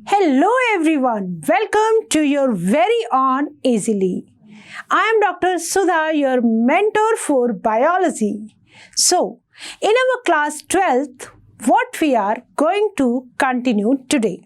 Hello everyone, welcome to your very own Easily. I am Dr. Sudha, your mentor for biology. So, in our class 12th, what we are going to continue today.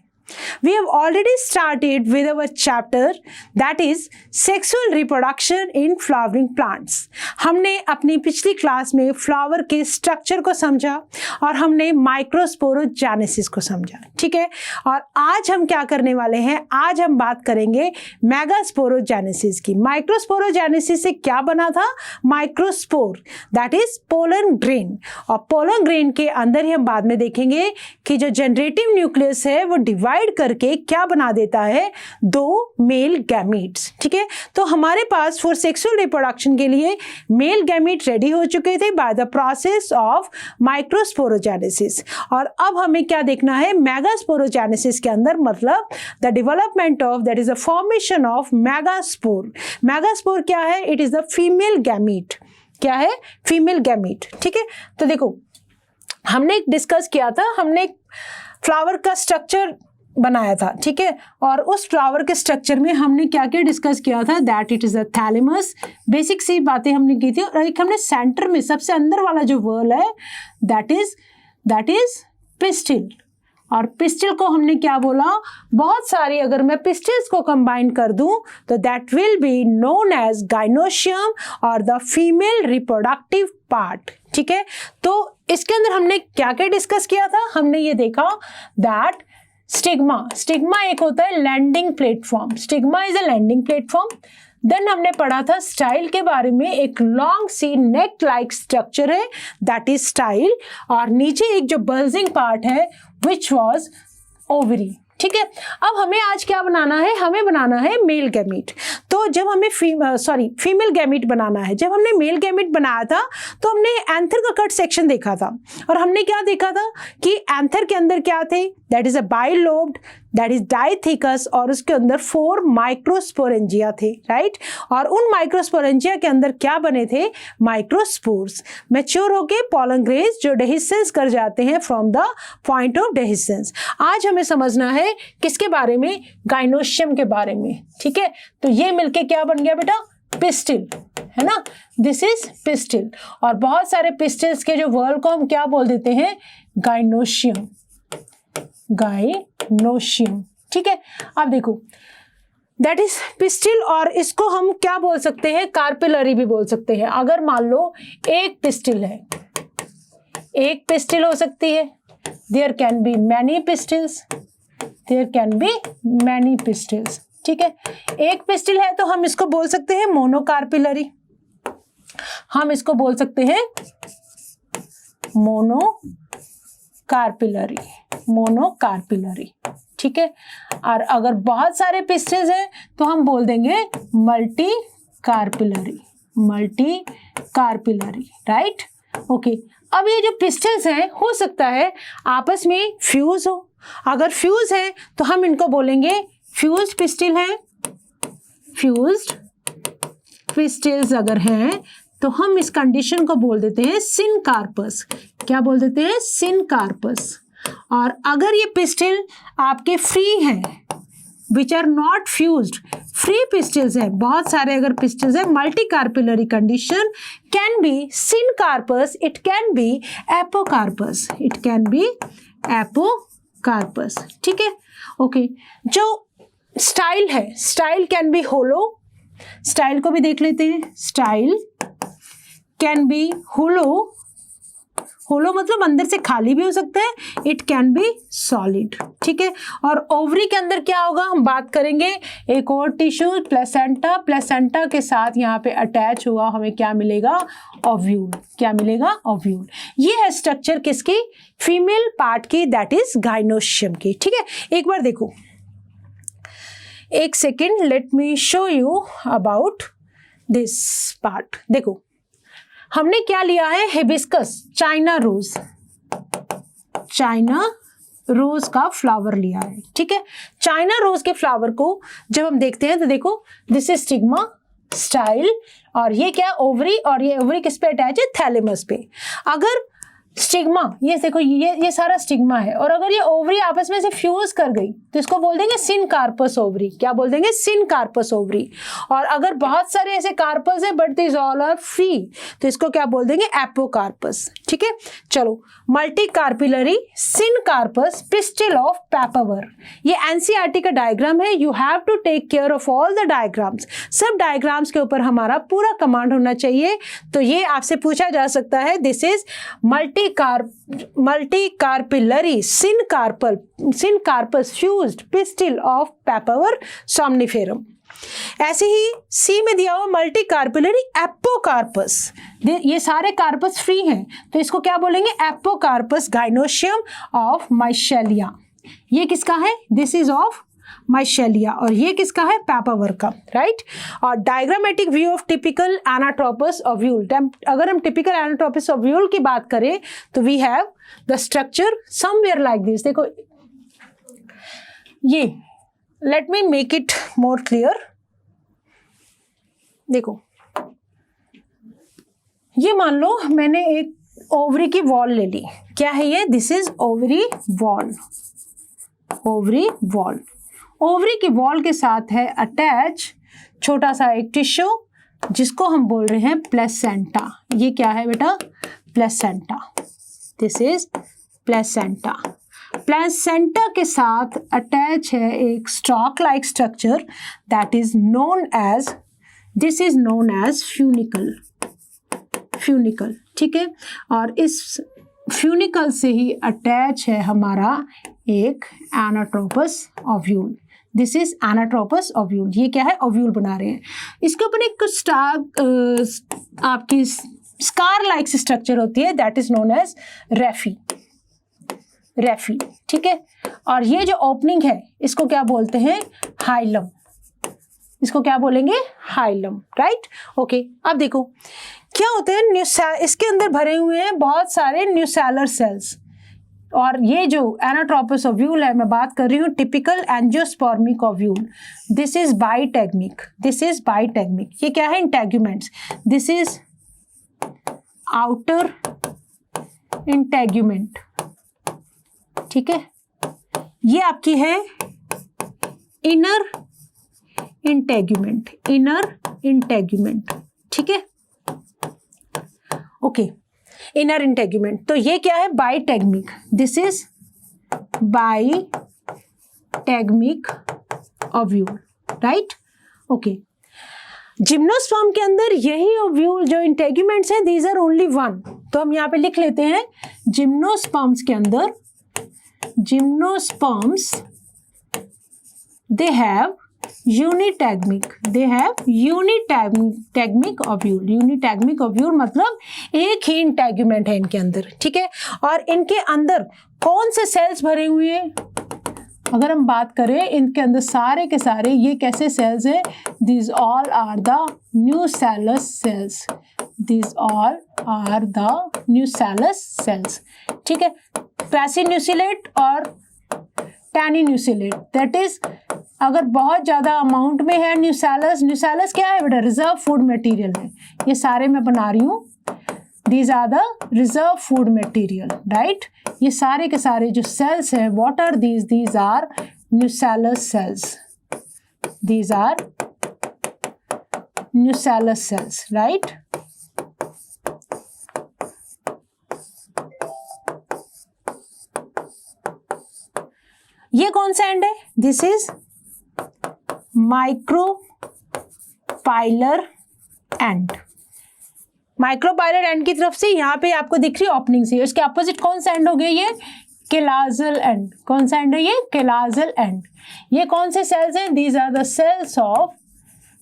We have already started with our chapter that is sexual reproduction in flowering plants. हमने अपनी पिछली class में flower के structure को समझा और हमने microsporogenesis को समझा, ठीक है। और आज हम क्या करने वाले हैं, आज हम बात करेंगे मेगास्पोरोजेनेसिस की। माइक्रोस्पोरोजेनेसिस से क्या बना था, microspore that is pollen grain, और पोलन ग्रेन के अंदर ही हम बाद में देखेंगे कि जो जनरेटिव न्यूक्लियस है वो डिवाइड करके क्या बना देता है, दो मेल गैमीट्स, ठीक है। तो हमारे पास फॉर सेक्सुअल रिप्रोडक्शन के लिए मेल गैमीट रेडी हो चुके थे by the process of microsporogenesis. और अब हमें क्या देखना है, मेगास्पोरोजेनेसिस के अंदर मतलब the development of that is the formation of megaspore. Megaspore क्या है, it is the female gamete. क्या है, फीमेल गैमीट, ठीक है। तो देखो हमने डिस्कस किया था, हमने फ्लावर का स्ट्रक्चर बनाया था, ठीक है। और उस फ्लावर के स्ट्रक्चर में हमने क्या क्या डिस्कस किया था, that it is a thalamus, basic सी बातें हमने की थी। और एक हमने सेंटर में सबसे अंदर वाला जो वर्ल है दैट इज पिस्टिल। और पिस्टिल को हमने क्या बोला, बहुत सारी अगर मैं पिस्टिल्स को कंबाइन कर दूं तो that will be known as gynoecium और द फीमेल रिप्रोडक्टिव पार्ट, ठीक है। तो इसके अंदर हमने क्या क्या डिस्कस किया था, हमने ये देखा दैट स्टिग्मा एक होता है landing platform, stigma is a landing platform. Then हमने पढ़ा था स्टाइल के बारे में, एक लॉन्ग सी नेक लाइक स्ट्रक्चर है दैट इज स्टाइल, और नीचे एक जो बल्जिंग पार्ट है विच वॉज ओवरी, ठीक है। अब हमें आज क्या बनाना है, हमें बनाना है मेल गैमीट। तो जब हमें फीमेल गैमीट बनाना है, जब हमने मेल गैमीट बनाया था तो हमने एंथर का कट सेक्शन देखा था, और हमने क्या देखा था कि एंथर के अंदर क्या थे, that is a bilobed, that is डाइथिकस, और उसके अंदर 4 माइक्रोस्पोरेंजिया थे, राइट। और उन माइक्रोस्पोरेंजिया के अंदर क्या बने थे, माइक्रोस्पोर्स। मैच्योर होके पोलन ग्रेन्स जो डेहिसेंस कर जाते हैं from the point of dehiscence. आज हमें समझना है किसके बारे में, गाइनोशियम के बारे में, ठीक है। तो ये मिलके क्या बन गया बेटा, पिस्टिल, है ना, दिस इज पिस्टिल। और बहुत सारे पिस्टिल्स के जो वर्ल को हम क्या बोल देते हैं, गाइनोशियम, गाइनोशियम, ठीक है। अब देखो दैट इज पिस्टिल, और इसको हम क्या बोल सकते हैं, कार्पिलरी भी बोल सकते हैं। अगर मान लो एक पिस्टिल है, एक पिस्टिल हो सकती है, there can be many pistils, there can be many pistils, ठीक है। एक पिस्टिल है तो हम इसको बोल सकते हैं मोनोकार्पिलरी, हम इसको बोल सकते हैं मोनोकार्पिलरी, मोनोकार्पिलरी, ठीक है। और अगर बहुत सारे पिस्टिल्स हैं तो हम बोल देंगे मल्टी कार्पिलरी, मल्टी कार्पिलरी, राइट, ओके। अब ये जो पिस्टिल्स हैं हो सकता है आपस में फ्यूज हो, अगर फ्यूज है तो हम इनको बोलेंगे फ्यूज्ड पिस्टिल है, फ्यूज्ड पिस्टिल्स अगर हैं तो हम इस कंडीशन को बोल देते हैं सिनकार्पस। क्या बोल देते हैं, सिनकार्पस। और अगर ये पिस्टिल आपके फ्री हैं, which are not fused, free pistils हैं, बहुत सारे अगर पिस्टिल्स हैं, multi carpellary condition can be syncarpous, it can be apocarpous, it can be apocarpous, ठीक है, ओके। जो स्टाइल है, style can be hollow, style को भी देख लेते हैं, style can be hollow, hollow मतलब अंदर से खाली भी हो सकता है, इट कैन बी सॉलिड, ठीक है। और ओवरी के अंदर क्या होगा, हम बात करेंगे एक और टिश्यू प्लेसेंटा, प्लेसेंटा के साथ यहाँ पे अटैच हुआ हमें क्या मिलेगा, ओव्यूल, क्या मिलेगा, ओव्यूल। ये है स्ट्रक्चर किसकी, फीमेल पार्ट की, दैट इज गाइनोशियम की, ठीक है। एक बार देखो, एक second, let me show you about this part. देखो हमने क्या लिया है, hibiscus, China rose, China rose का फ्लावर लिया है, ठीक है। चाइना रोज के फ्लावर को जब हम देखते हैं तो देखो दिस इज स्टिग्मा, स्टाइल, और ये क्या, ओवरी, और ये ओवरी किस पे अटैच है, थैलेमस पे। अगर स्टिग्मा, ये देखो ये सारा स्टिग्मा है, और अगर ये ओवरी आपस में से फ्यूज कर गई तो इसको बोल देंगे सिनकार्पस ओवरी। क्या बोल देंगे? Syncarpous ovary. और अगर बहुत सारे ऐसे कार्पस है but this all are free तो इसको क्या बोल देंगे? एपोकार्पस। ठीक है, चलो multi कार्पिलरी syncarpous pistil of Papaver. ये एनसीईआरटी का डायग्राम है, you have to take care of all the diagrams. सब डायग्राम्स के ऊपर हमारा पूरा कमांड होना चाहिए। तो ये आपसे पूछा जा सकता है, this is multi कार्पिलरी syncarpous fused pistil of papaver somniferum. ऐसे ही सी में दिया हुआ मल्टी कार्पिलरी एपोकार्पस, ये सारे कार्पस फ्री हैं तो इसको क्या बोलेंगे? Apocarpous gynoecium of michelia. ये किसका है? This is of michelia. और ये किसका है? पेपावर का, राइट। और diagrammatic view of typical anatropous ovule. अगर हम टिपिकल एनाट्रोपस ओव्यूल की बात करें तो we have the structure somewhere like this. देखो ये, let me make it more clear. देखो ये मान लो मैंने एक ओवरी की वॉल ले ली। क्या है ये? This is ovary wall. Ovary wall, ovary की वॉल के साथ है अटैच छोटा सा एक टिश्यू जिसको हम बोल रहे हैं प्लेसेंटा। ये क्या है बेटा? Placenta. This is placenta. Placenta के साथ अटैच है एक stalk like structure that is known as, this is known as funicle. Funicle, ठीक है। और इस फ्यूनिकल से ही अटैच है हमारा एक anatropous ovule. This is anatropous ovule. ये क्या है? ओव्यूल बना रहे हैं। इसके ऊपर एक आपकी स्कार लाइक स्ट्रक्चर होती है दैट इज नोन एज रेफी। रेफी, ठीक है। और ये जो ओपनिंग है इसको क्या बोलते हैं? हाइलम। इसको क्या बोलेंगे? Hilum, right. ओके, अब देखो क्या होते हैं, इसके अंदर भरे हुए हैं बहुत सारे न्यूसेलर सेल्स। और ये जो एनाट्रोपस ओव्यूल है मैं बात कर रही हूँ typical angiospermic ovule. This is bitegmic. This is bitegmic. ये क्या है? Integuments. This is outer integument, ठीक है। ये आपकी है इनर इंटेग्यूमेंट। इनर इंटेग्यूमेंट, ठीक है। Okay, inner integument. तो ये क्या है? Bitegmic. This is bitegmic ovule, right. Okay, gymnosperm के अंदर यही ओव्यूल जो इंटेग्यूमेंट्स हैं दीज आर ओनली वन। तो हम यहाँ पे लिख लेते हैं जिम्नोस्पर्म्स के अंदर, gymnosperms they have unitegmic. They have unitegmic ovule. Unitegmic ovule मतलब एक ही इंटेग्यूमेंट है इनके अंदर, ठीक है। और इनके अंदर कौन से सेल्स भरे हुए हैं? अगर हम बात करें इनके अंदर सारे के सारे ये कैसे सेल्स हैं? These all are the nucellus cells. These all are the nucellus cells, ठीक है। पैसिन्यूसिलेट और टैनिन्यूसिलेट, दैट इज अगर बहुत ज़्यादा अमाउंट में है न्यूसेलस। न्यूसेलस क्या है बेटा? रिजर्व फूड मटेरियल है। ये सारे मैं बना रही हूँ, these are the reserve food material, right. ये सारे के सारे जो सेल्स हैं, what are these? These are nucellus cells. These are nucellus cells, right. ये कौन सा एंड है? This is micropylar end. Micropylar end की तरफ से यहाँ पे आपको दिख रही है ओपनिंग सी। इसके अपोजिट कौन सा एंड हो गया? ये केलाजल एंड। कौन सा एंड है ये? Chalazal end. ये कौन से सेल्स हैं? These are the cells of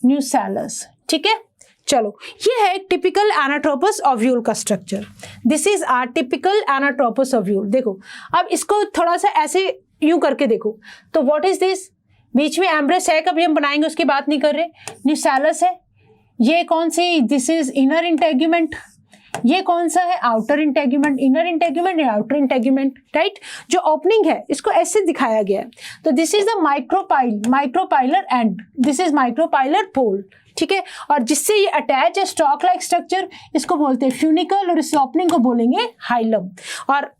nucellus, ठीक है। चलो, ये है एक टिपिकल एनाट्रोपस ओव्यूल का स्ट्रक्चर। This is are typical anatropous ovule. देखो अब इसको थोड़ा सा ऐसे यूं करके देखो तो व्हाट इज दिस? बीच में एम्ब्रेस है, कभी हम बनाएंगे उसकी बात नहीं कर रहे। न्यूसेलस है। ये कौन सी? This is inner integument. ये कौन सा है? Outer integument. इनर इंटेग्यूमेंट या आउटर इंटेग्यूमेंट, राइट। जो ओपनिंग है इसको ऐसे दिखाया गया है। तो this is the micropylar end, this is micropylar pole, ठीक है, और जिससे ये अटैच है स्टॉक लाइक स्ट्रक्चर, इसको बोलते हैं फ्यूनिकल, और इस ओपनिंग को बोलेंगे हाइलम। और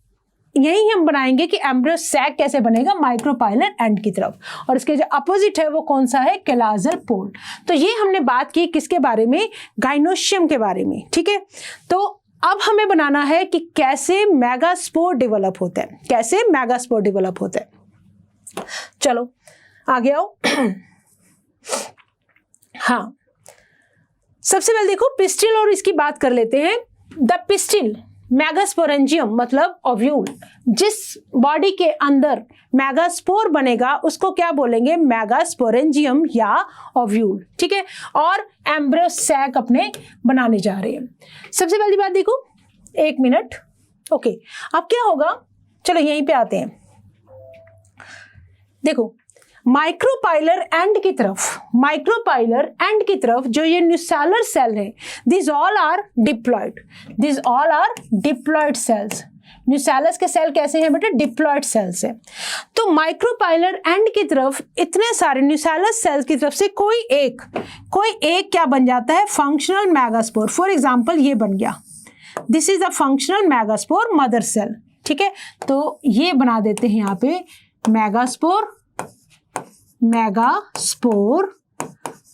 यही हम बनाएंगे कि एम्ब्रियो सैक कैसे बनेगा माइक्रोपाइलर एंड की तरफ, और इसके जो अपोजिट है वो कौन सा है, कैलाजल पोल। तो ये हमने बात की किसके बारे में, गाइनोशियम के बारे में, ठीक है। तो अब हमें बनाना है कि कैसे मेगास्पोर डेवलप होता है, कैसे मेगास्पोर डेवलप होता है। चलो आगे आओ। हाँ, सबसे पहले देखो पिस्टिल और इसकी बात कर लेते हैं। द पिस्टिल मेगास्पोरेंजियम मतलब ओव्यूल, जिस बॉडी के अंदर मेगास्पोर बनेगा उसको क्या बोलेंगे, मेगास्पोरेंजियम या ओव्यूल, ठीक है। और एम्ब्रियो सैक अपने बनाने जा रहे हैं। सबसे पहली बात देखो, 1 मिनट, ओके। अब क्या होगा, चलो यहीं पे आते हैं। देखो माइक्रोपाइलर एंड की तरफ, माइक्रोपाइलर एंड की तरफ जो ये न्यूसेलर सेल है, this all are diploid, this all are diploid cells. Nucellus के सेल कैसे हैं बेटा, डिप्लॉयड सेल्स है। तो माइक्रोपाइलर एंड की तरफ इतने सारे न्यूसेलस सेल्स की तरफ से कोई एक क्या बन जाता है, फंक्शनल मेगास्पोर। फॉर एग्जांपल ये बन गया, this is the functional megaspore mother cell, ठीक है। तो ये बना देते हैं यहाँ पे megaspore, megaspore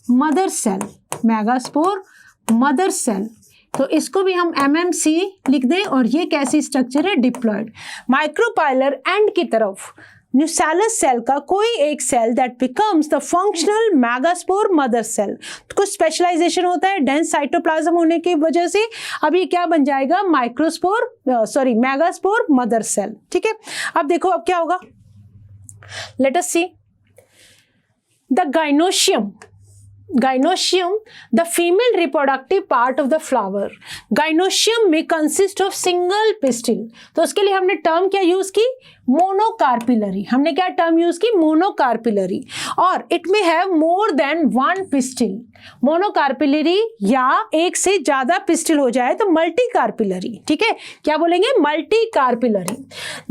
mother cell, megaspore mother cell. तो इसको भी हम MMC लिख दें, और ये कैसी स्ट्रक्चर है, डिप्लॉयड। माइक्रोपाइलर एंड की तरफ न्यूसेलस सेल का कोई एक cell that becomes the functional megaspore mother cell. कुछ स्पेशलाइजेशन होता है डेंस साइटोप्लाज्म होने की वजह से, अब ये क्या बन जाएगा, मेगास्पोर मदर सेल, ठीक है। अब देखो अब क्या होगा, let us see the gynoecium, the female reproductive part of the flower. Gynoecium may consist of single pistil. तो उसके लिए हमने टर्म क्या यूज की, मोनोकार्पिलरी। हमने क्या टर्म यूज की, मोनोकार्पिलरी। और इट में have more than 1 pistil. Monocarpellary या एक से ज्यादा पिस्टिल हो जाए तो मल्टीकार्पिलरी, ठीक है। क्या बोलेंगे, मल्टीकार्पिलरी।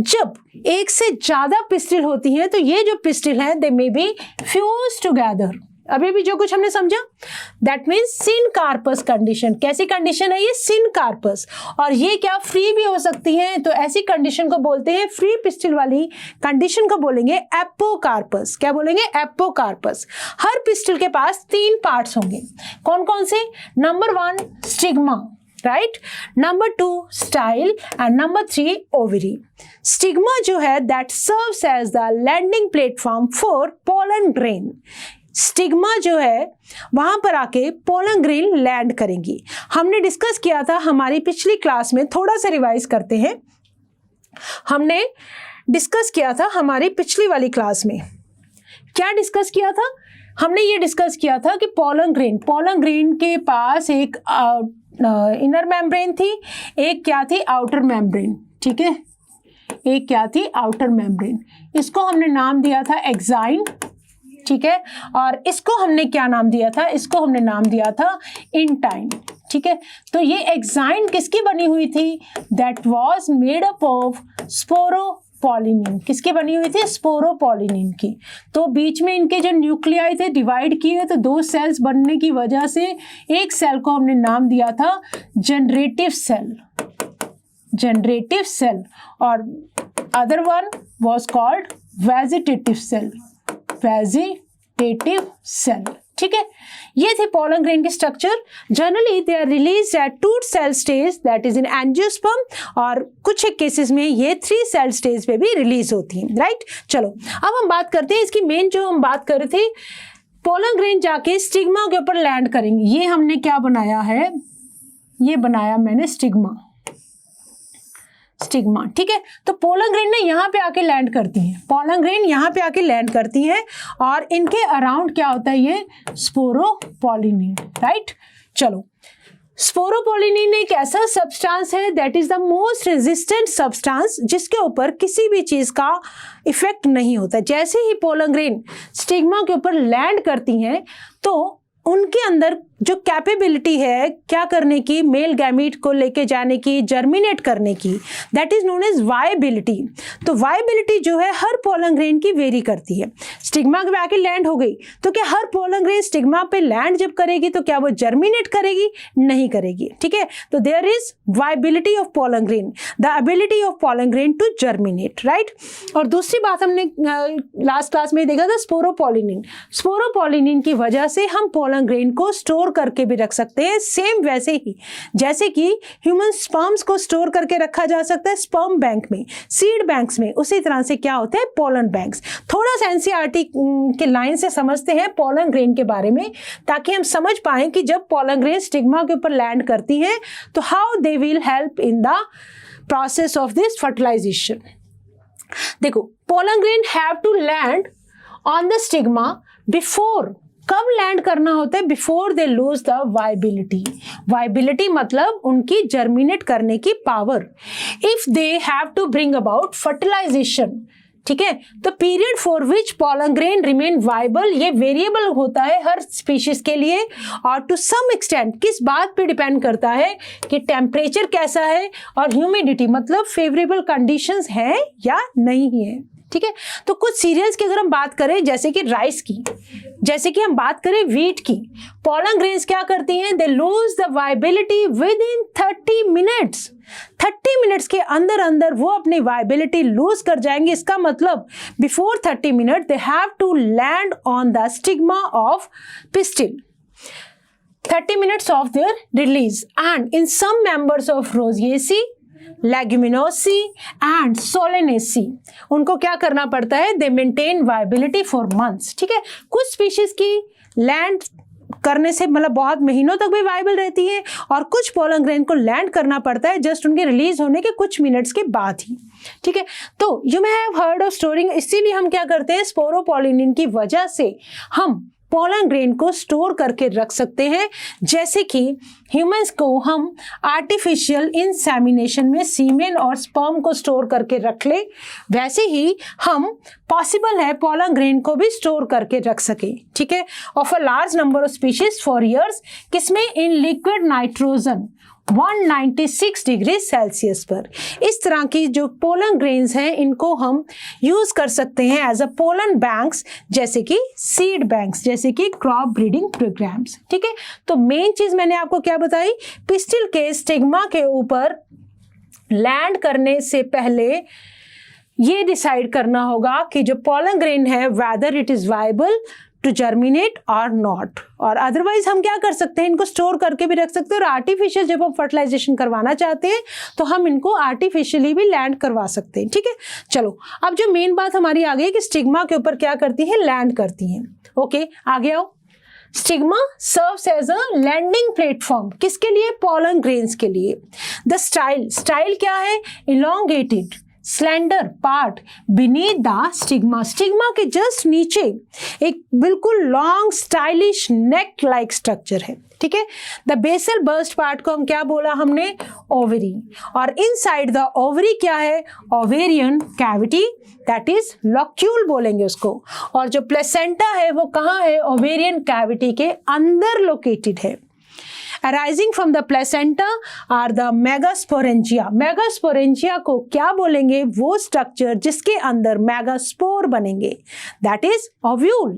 जब एक से ज्यादा पिस्टिल होती हैं तो ये जो पिस्टिल हैं दे मे बी फ्यूज टुगेदर। अभी भी जो कुछ हमने समझा, दैट मीन्स सिनकार्पस कंडीशन। कैसी कंडीशन है ये, सिनकार्पस। और ये क्या फ्री भी हो सकती हैं, तो ऐसी कंडीशन को बोलते हैं, फ्री पिस्टिल वाली कंडीशन को बोलेंगे एपोकार्पस। क्या बोलेंगे, एपोकार्पस। हर पिस्टिल के पास 3 पार्ट्स होंगे, कौन कौन से, number 1 stigma, right, number 2 style, and number 3 ovary. Stigma जो है that serves as the landing platform for pollen grain. Stigma जो है वहां पर आके पोलन ग्रेन लैंड करेंगी। हमने डिस्कस किया था हमारी पिछली क्लास में, थोड़ा सा रिवाइज करते हैं। हमने डिस्कस किया था हमारी पिछली वाली क्लास में, क्या डिस्कस किया था, हमने ये डिस्कस किया था कि पोलन ग्रेन के पास एक इनर मेम्ब्रेन थी, एक क्या थी, आउटर मेम्ब्रेन, ठीक है, एक क्या थी, आउटर मेम्ब्रेन। इसको हमने नाम दिया था एक्साइन, ठीक है। और इसको हमने क्या नाम दिया था, इसको हमने नाम दिया था इंटाइन, ठीक है। तो ये एक्साइन किसकी बनी हुई थी, that was made up of sporopollenin. किसकी बनी हुई थी, स्पोरोपोलिनिन की। तो बीच में इनके जो न्यूक्लियाई थे डिवाइड किए, तो 2 सेल्स बनने की वजह से एक सेल को हमने नाम दिया था जनरेटिव सेल, और other one was called vegetative cell, ठीक है। ये थे पोलन ग्रेन के structure. Generally they are released at 2 cell stage, that is in angiosperm, और कुछ एक केसेस में ये 3 सेल स्टेज पे भी रिलीज होती हैं, राइट। चलो अब हम बात करते हैं इसकी मेन, जो हम बात कर रहे थे, पोलन ग्रेन जाके स्टिग्मा के ऊपर लैंड करेंगे। ये हमने क्या बनाया है, ये बनाया मैंने स्टिग्मा, ठीक है। तो पोलन ग्रेन ने यहाँ पे आके लैंड करती हैं, पोलन ग्रेन यहाँ पे आके लैंड करती हैं, और इनके अराउंड क्या होता है, ये स्पोरोपोलिनिन, राइट। चलो, स्पोरोपोलिनिन एक ऐसा सब्सटेंस है that is the most resistant substance, जिसके ऊपर किसी भी चीज का इफेक्ट नहीं होता। जैसे ही पोलन ग्रेन स्टिग्मा के ऊपर लैंड करती हैं तो उनके अंदर जो कैपेबिलिटी है क्या करने की, मेल गैमीट को लेके जाने की, जर्मिनेट करने की, that is known as viability. तो वायबिलिटी जो है हर पोलन ग्रेन की वेरी करती है। स्टिग्मा पे आके लैंड हो गई तो क्या हर पोलन ग्रेन स्टिग्मा पे लैंड जब करेगी तो क्या वो जर्मिनेट करेगी? नहीं करेगी। ठीक है, तो there is viability of pollen grain, the ability of pollen grain to germinate, right. और दूसरी बात हमने लास्ट क्लास में देखा था स्पोरोपोलिनिन। स्पोरोपोलिनिन की वजह से हम पोलन ग्रेन को स्टोर करके भी रख सकते हैं, सेम वैसे ही जैसे कि ह्यूमन स्पर्म्स को स्टोर करके रखा जा सकता है स्पर्म बैंक में, सीड बैंक्स में, उसी तरह से क्या होते हैं पोलन बैंक्स। थोड़ा सा एनसीईआरटी के लाइन से समझते हैं पोलन ग्रेन के बारे में ताकि हम समझ पाएं कि जब पोलन ग्रेन स्टिग्मा के ऊपर लैंड करती हैं तो how they will help in the process of this fertilization. देखो, pollen grain have to land on the stigma before, कब लैंड करना होता है? Before they lose the viability. Viability मतलब उनकी जर्मिनेट करने की power. If they have to bring about fertilization, ठीक है, तो period for which pollen grain remain viable, ये वेरिएबल होता है हर स्पीशीज के लिए और टू सम एक्सटेंट किस बात पे डिपेंड करता है कि टेम्परेचर कैसा है और ह्यूमिडिटी, मतलब फेवरेबल कंडीशंस हैं या नहीं है। ठीक है, तो कुछ सीरियल्स की अगर हम बात करें जैसे कि राइस की, जैसे कि हम बात करें व्हीट की, पोलन ग्रेन्स क्या करती हैं? दे lose the viability with in 30 minutes. 30 minutes के अंदर अंदर वो अपनी वायबिलिटी लूज कर जाएंगे। इसका मतलब before 30 minute they have to land on the stigma of pistil. 30 minutes of their release, and in some members of Rosaceae, Leguminosae and Solanaceae उनको क्या करना पड़ता है? They maintain viability for months। ठीक है, कुछ स्पीशीज की लैंड करने से मतलब बहुत महीनों तक भी वायबल रहती है और कुछ पोलन ग्रेन को लैंड करना पड़ता है जस्ट उनके रिलीज होने के कुछ मिनट्स के बाद ही। ठीक है, तो you may have heard of storing, इसीलिए हम क्या करते हैं? स्पोरोपोलिनिन की वजह से हम पोलन ग्रेन को स्टोर करके रख सकते हैं। जैसे कि ह्यूमंस को हम आर्टिफिशियल इंसेमिनेशन में सीमेन और स्पर्म को स्टोर करके रख ले, वैसे ही हम पॉसिबल है पोलन ग्रेन को भी स्टोर करके रख सके। ठीक है, of a large number of species for years, किसमें? In liquid nitrogen 196 degree celsius पर। इस तरह की जो पोलन ग्रेन्स हैं इनको हम यूज कर सकते हैं एज अ पोलन बैंक्स, जैसे कि सीड बैंक्स, जैसे कि क्रॉप ब्रीडिंग प्रोग्राम्स। ठीक है, तो मेन चीज मैंने आपको क्या बताई? पिस्टिल के स्टिग्मा के ऊपर लैंड करने से पहले ये डिसाइड करना होगा कि जो पोलन ग्रेन है whether it is viable to germinate और नॉट, और अदरवाइज हम क्या कर सकते हैं? इनको स्टोर करके भी रख सकते हैं और आर्टिफिशियल जब हम फर्टिलाइजेशन करवाना चाहते हैं तो हम इनको आर्टिफिशियली भी लैंड करवा सकते हैं। ठीक है, चलो अब जो मेन बात हमारी आ गई कि स्टिग्मा के ऊपर क्या करती है? लैंड करती हैं। ओके, आगे आओ। Stigma serves as a landing platform, किसके लिए? पोलन ग्रेन्स के लिए। द स्टाइल, स्टाइल क्या है? Elongated slender part beneath the stigma, stigma के जस्ट नीचे एक बिल्कुल लॉन्ग स्टाइलिश नेक लाइक स्ट्रक्चर है। ठीक है, द बेसल बर्स्ट पार्ट को हम क्या बोला हमने? ओवरी, और इनसाइड द ओवरी क्या है? Ovarian cavity, that is locule बोलेंगे उसको, और जो प्लेसेंटा है वो कहाँ है? ओवेरियन कैविटी के अंदर लोकेटेड है। Arising from the placenta are the megasporangia। megasporangia को क्या बोलेंगे? वो स्ट्रक्चर जिसके अंदर मेगास्पोर बनेंगे, दैट इज ओव्यूल।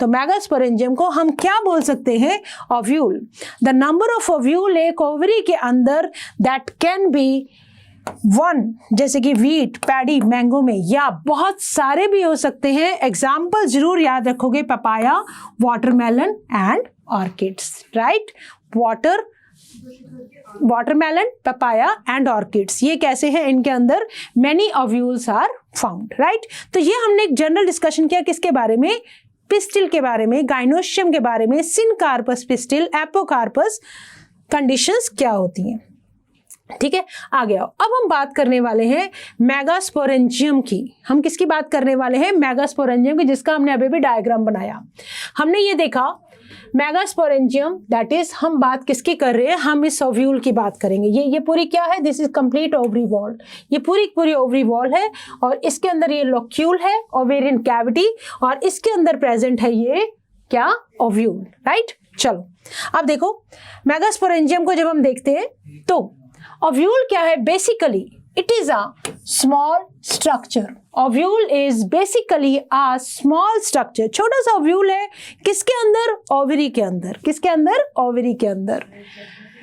तो मेगास्पोरेंजियम को हम क्या बोल सकते हैं? Ovule. The number of ovule एक ओवरी के अंदर दैट कैन बी 1, जैसे कि व्हीट, पैडी, मैंगो में, या बहुत सारे भी हो सकते हैं। एग्जाम्पल जरूर याद रखोगे, papaya, watermelon and orchids, right? Watermelon, papaya and orchids, ये कैसे हैं? इनके अंदर many ovules are found, right? तो ये हमने एक जनरल डिस्कशन किया किसके बारे में? पिस्टिल के बारे में, गाइनोशियम के बारे में, सिनकार्पस पिस्टिल, एपोकार्पस, कंडीशंस क्या होती हैं। ठीक है, आगे आओ। अब हम बात करने वाले हैं मेगास्पोरेंजियम की। हम किसकी बात करने वाले हैं? मेगास्पोरेंजियम की, जिसका हमने अभी भी डायग्राम बनाया। हमने ये देखा मेगास्पोरेंजियम, दैट इज हम बात किसकी कर रहे हैं? हम इस ओव्यूल की बात करेंगे। ये पूरी क्या है? This is complete ovary wall, ये पूरी ओवरी वॉल है और इसके अंदर ये लॉक्यूल है, ओवेरियन कैविटी, और इसके अंदर प्रेजेंट है ये क्या? Ovule, right? चलो अब देखो मेगास्पोरेंजियम को जब हम देखते हैं तो ओव्यूल क्या है, basically it is a small structure. Ovule is basically a small structure, छोटा सा ओव्यूल है, किसके अंदर, ओवरी के अंदर। किसके अंदर, ओवरी के अंदर।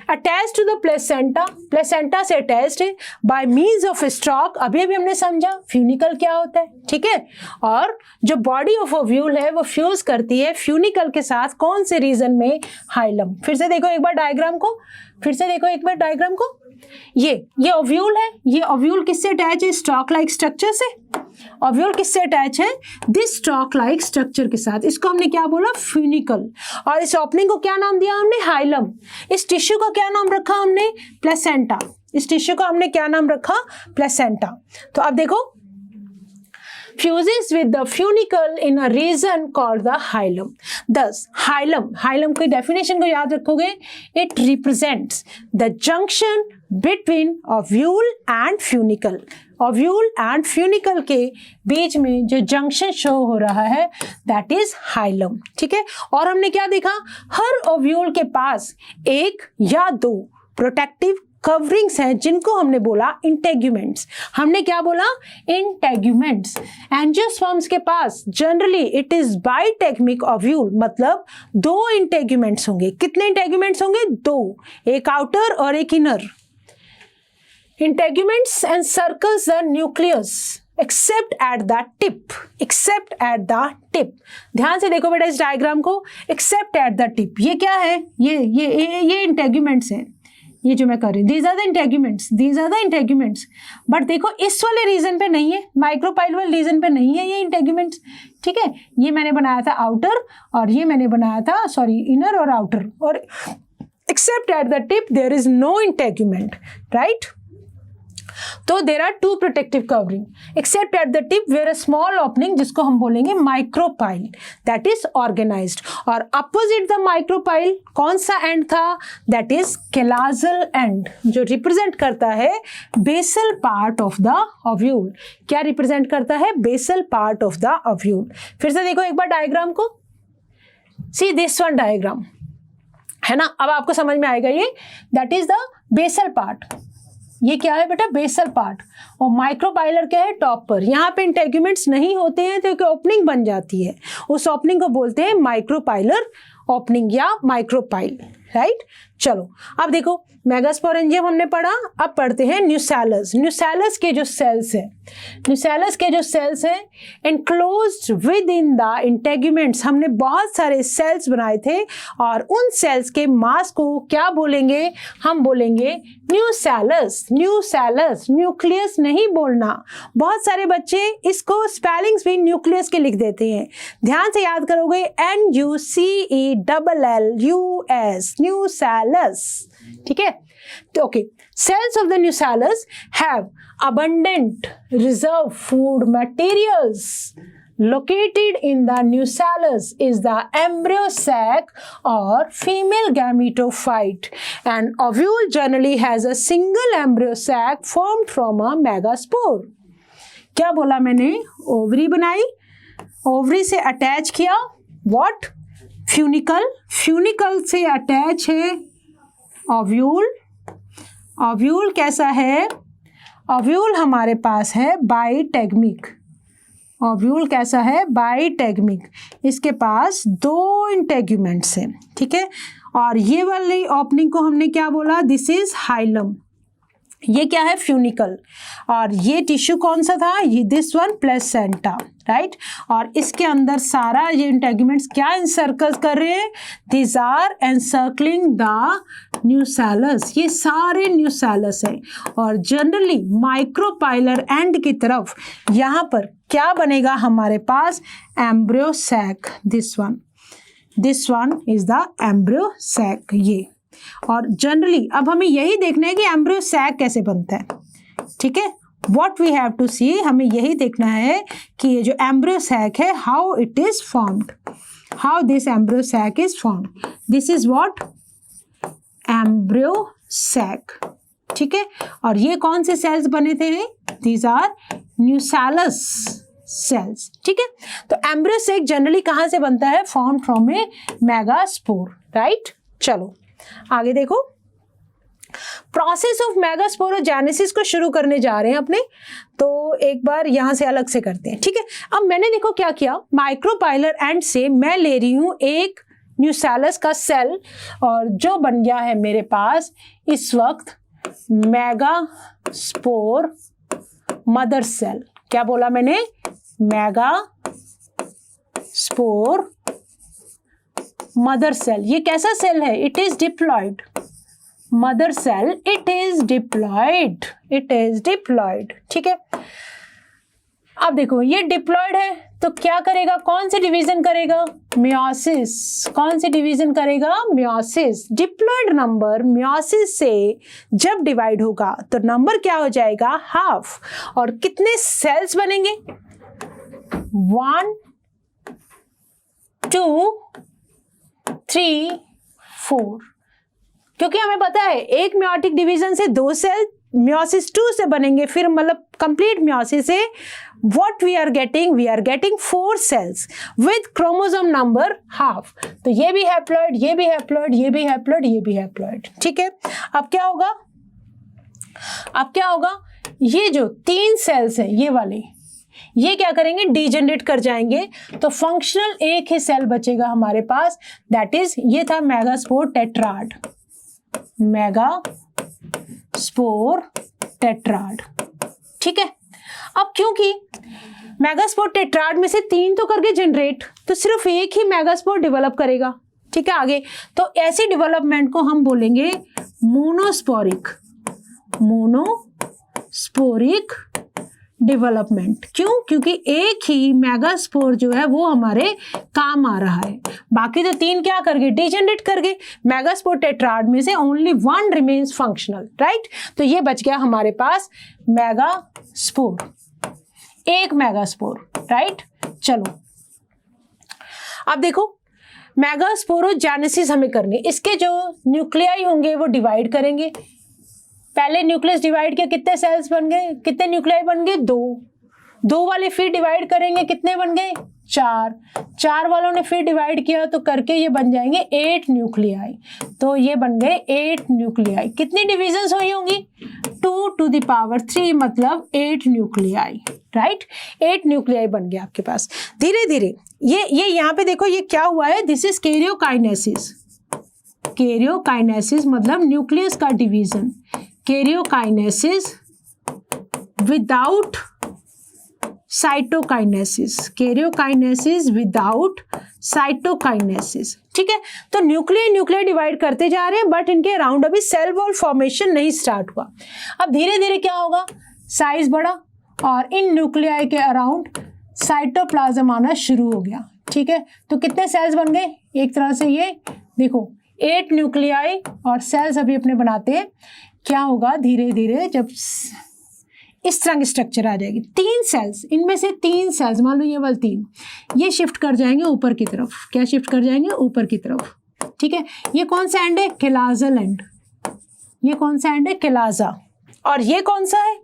Attach to the placenta, placenta से अटैच्ड है बाय मीन्स ऑफ स्टॉक। अभी अभी हमने समझा फ्यूनिकल क्या होता है, ठीक है। और जो बॉडी ऑफ ओव्यूल है वो फ्यूज करती है फ्यूनिकल के साथ, कौन से रीजन में, हाइलम। फिर से देखो एक बार डायग्राम को, फिर से देखो एक बार डायग्राम को। ये ओव्यूल है, ये ओव्यूल किससे अटैच है, स्टॉक लाइक स्ट्रक्चर से। ओव्यूल किससे अटैच है, दिस स्टॉक लाइक स्ट्रक्चर के साथ। इसको हमने क्या बोला, फ्यूनिकल। और इस ओपनिंग को क्या नाम दिया हमने, हाइलम। इस टिश्यू का क्या नाम रखा हमने, प्लेसेंटा। इस टिश्यू का हमने क्या नाम रखा, प्लेसेंटा। तो अब देखो fuses with the funicle in a region called the hilum. Thus, hilum की definition को याद रखोगे, it represents the junction between ovule and funicle. Ovule and funicle के बीच में जो जंक्शन शो हो रहा है दैट इज हाइलम, ठीक है। और हमने क्या देखा, हर ओव्यूल के पास एक या दो प्रोटेक्टिव कवरिंग्स हैं जिनको हमने बोला इंटेग्यूमेंट्स। हमने क्या बोला, इंटेग्यूमेंट्स। एंजियोस्पर्म्स के पास जनरली इट इज बाइटेग्मिक ओव्यूल, मतलब दो इंटेग्यूमेंट्स होंगे। कितने इंटेग्यूमेंट्स होंगे, दो, एक आउटर और एक inner. Integuments encircles the nucleus except at the tip, except at the tip। ध्यान से देखो बेटा इस डायग्राम को, except at the tip। ये क्या है, ये इंटेग्यूमेंट्स हैं, ये जो मैं कर रही हूँ, these are the integuments, these are the integuments. But देखो इस वाले रीजन पे नहीं है, माइक्रोपाइल वाले रीजन पे नहीं है ये इंटेग्यूमेंट्स, ठीक है। ये मैंने बनाया था आउटर और ये मैंने बनाया था, सॉरी, इनर और आउटर। और except at the tip there is no integument, right? तो there are two protective covering except at the tip where a small opening, जिसको हम बोलेंगे माइक्रोपाइल, दैट इज ऑर्गेनाइज्ड। और अपोजिट द माइक्रोपाइल कौन सा end था, that is chalazal end, जो represent करता है basal part of the ovule. क्या रिप्रेजेंट करता है, basal part of the ovule. फिर से देखो एक बार डायग्राम को, सी दिस वन डायग्राम है ना, अब आपको समझ में आएगा ये, that is the basal part. ये क्या है बेटा, बेसल पार्ट। और माइक्रोपाइलर क्या है, टॉप पर। यहाँ पे इंटेग्यूमेंट्स नहीं होते हैं तो एक ओपनिंग बन जाती है, उस ओपनिंग को बोलते हैं माइक्रोपाइलर ओपनिंग या माइक्रोपाइल, राइट। चलो अब देखो मेगास्पोरेंजियम हमने पढ़ा, अब पढ़ते हैं न्यूसेलस। न्यूसेलस के जो सेल्स हैं, न्यूसेलस के जो सेल्स हैं enclosed with in the integuments, हमने बहुत सारे सेल्स बनाए थे और उन सेल्स के मास को क्या बोलेंगे, हम बोलेंगे न्यूसेलस। न्यूसेलस, न्यूक्लियस नहीं बोलना। बहुत सारे बच्चे इसको स्पेलिंग्स भी न्यूक्लियस के लिख देते हैं, ध्यान से याद करोगे, NUCELLUS, न्यूसेलस, ठीक है। तो okay, cells of the nucellus have abundant reserve food materials. Located in the nucellus is the embryo sac or female gametophyte. An ovule generally has a single embryo sac formed from a megaspore. क्या बोला मैंने, ovary बनाई, ovary से attach किया, what, funicle, funicle से attach है ovule. Ovule कैसा है, ओव्यूल हमारे पास है बाइटेग्मिक। ओव्यूल कैसा है, बाइटेग्मिक। इसके पास दो इंटेग्यूमेंट्स हैं, ठीक है। और ये वाली ओपनिंग को हमने क्या बोला, दिस इज हाइलम। ये क्या है, फ्यूनिकल। और ये टिश्यू कौन सा था, ये दिस वन प्लेसेंटा, राइट। और इसके अंदर सारा ये इंटेग्यूमेंट्स क्या इंसर्कल कर रहे हैं, this are encircling the nucellus. ये सारे न्यूसेलस हैं और जनरली माइक्रोपाइलर एंड की तरफ यहाँ पर क्या बनेगा हमारे पास, embryo sac. This one is the embryo sac, ये। और जनरली अब हमें यही देखना है कि एम्ब्रियो सैक कैसे बनता है, ठीक है। What we have to see, हमें यही देखना है कि ये जो एम्ब्रियो सैक है, how it is formed, how this embryo sac is formed. This is what, embryo sac, ठीक है। और ये कौन से सेल्स बने थे, these are nucellus cells, ठीक है। तो एम्ब्रियो सैक जनरली कहाँ से बनता है, formed from a megaspore, right. चलो आगे देखो, प्रोसेस ऑफ मेगास्पोरोजेनेसिस को शुरू करने जा रहे हैं अपने, तो एक बार यहां से अलग से करते हैं, ठीक है। अब मैंने देखो क्या किया, माइक्रोपाइलर एंड से मैं ले रही हूं एक न्यूसेलस का सेल, और जो बन गया है मेरे पास इस वक्त मेगास्पोर मदर सेल। क्या बोला मैंने, मेगास्पोर मदर सेल। ये कैसा सेल है, it is diploid mother cell, it is diploid, it is diploid, ठीक है। अब देखो ये डिप्लॉयड है तो क्या करेगा, कौन से डिवीजन करेगा, मियोसिस। कौन से डिवीजन करेगा, मियोसिस। डिप्लॉयड नंबर मियोसिस से जब डिवाइड होगा तो नंबर क्या हो जाएगा, हाफ। और कितने सेल्स बनेंगे, 1 2 3 4, क्योंकि हमें पता है एक मियोटिक डिवीजन से 2 सेल मियोसिस 2 से बनेंगे, फिर मतलब कंप्लीट मियोसिस से what we are getting 4 cells with chromosome number half। तो ये भी हैप्लॉइड, ये भी हैप्लॉइड, ये भी हैप्लॉइड, ये भी हैप्लॉइड, ठीक है। अब क्या होगा, अब क्या होगा, ये जो 3 सेल्स हैं ये वाले, ये क्या करेंगे, डीजेनरेट कर जाएंगे, तो फंक्शनल एक ही सेल बचेगा हमारे पास, दैट इज ये था मेगास्पोर टेट्राड, मेगास्पोर टेट्राड, ठीक है। अब क्योंकि मेगास्पोर टेट्राड में से 3 तो करके जनरेट, तो सिर्फ एक ही मेगास्पोर डेवलप करेगा, ठीक है। आगे तो ऐसी डेवलपमेंट को हम बोलेंगे मोनोस्पोरिक, मोनोस्पोरिक डेवलपमेंट। क्यों, क्योंकि एक ही मेगास्पोर जो है वो हमारे काम आ रहा है, बाकी तो 3 क्या कर गए, डिजेनरेट कर गए। मेगास्पोर टेट्राड में से ओनली 1 रिमेन्स फंक्शनल, राइट। तो ये बच गया हमारे पास मेगास्पोर, एक मेगास्पोर, राइट। चलो अब देखो मेगास्पोरोजेनेसिस हमें करनी, इसके जो न्यूक्लियाई होंगे वो डिवाइड करेंगे। पहले न्यूक्लियस डिवाइड किया, कितने सेल्स बन गए, कितने न्यूक्लियाई बन गए, 2 वाले फिर डिवाइड करेंगे, कितने बन गए, 4 वालों ने फिर डिवाइड किया तो करके ये बन जाएंगे 8 न्यूक्लियाई, तो ये बन गए 8 न्यूक्लियाई। कितनी डिविजन्स हुई होंगी, 2 to the power 3 मतलब 8 न्यूक्लियाई, राइट। 8 न्यूक्लियाई बन गया आपके पास। धीरे धीरे ये यहाँ पे देखो ये क्या हुआ है, दिस इज कैरियोकाइनेसिस। कैरियोकाइनेसिस मतलब न्यूक्लियस का division, karyokinesis without cytokinesis, karyokinesis without cytokinesis, ठीक है। तो न्यूक्लियाई डिवाइड करते जा रहे हैं, बट इनके अराउंड अभी सेल वॉल फॉर्मेशन नहीं स्टार्ट हुआ। अब धीरे धीरे क्या होगा, साइज बढ़ा और इन न्यूक्लियाई के अराउंड साइटोप्लाज्म आना शुरू हो गया, ठीक है। तो कितने सेल्स बन गए, एक तरह से ये देखो 8 न्यूक्लियाई और सेल्स अभी अपने बनाते हैं। क्या होगा, धीरे धीरे जब इस तरह की स्ट्रक्चर आ जाएगी, 3 सेल्स, इनमें से 3 सेल्स, मान लो ये वाले 3, ये शिफ्ट कर जाएंगे ऊपर की तरफ। क्या शिफ्ट कर जाएंगे, ऊपर की तरफ, ठीक है। ये कौन सा एंड है, केलाजल एंड। ये कौन सा एंड है, केलाजा। और ये कौन सा है,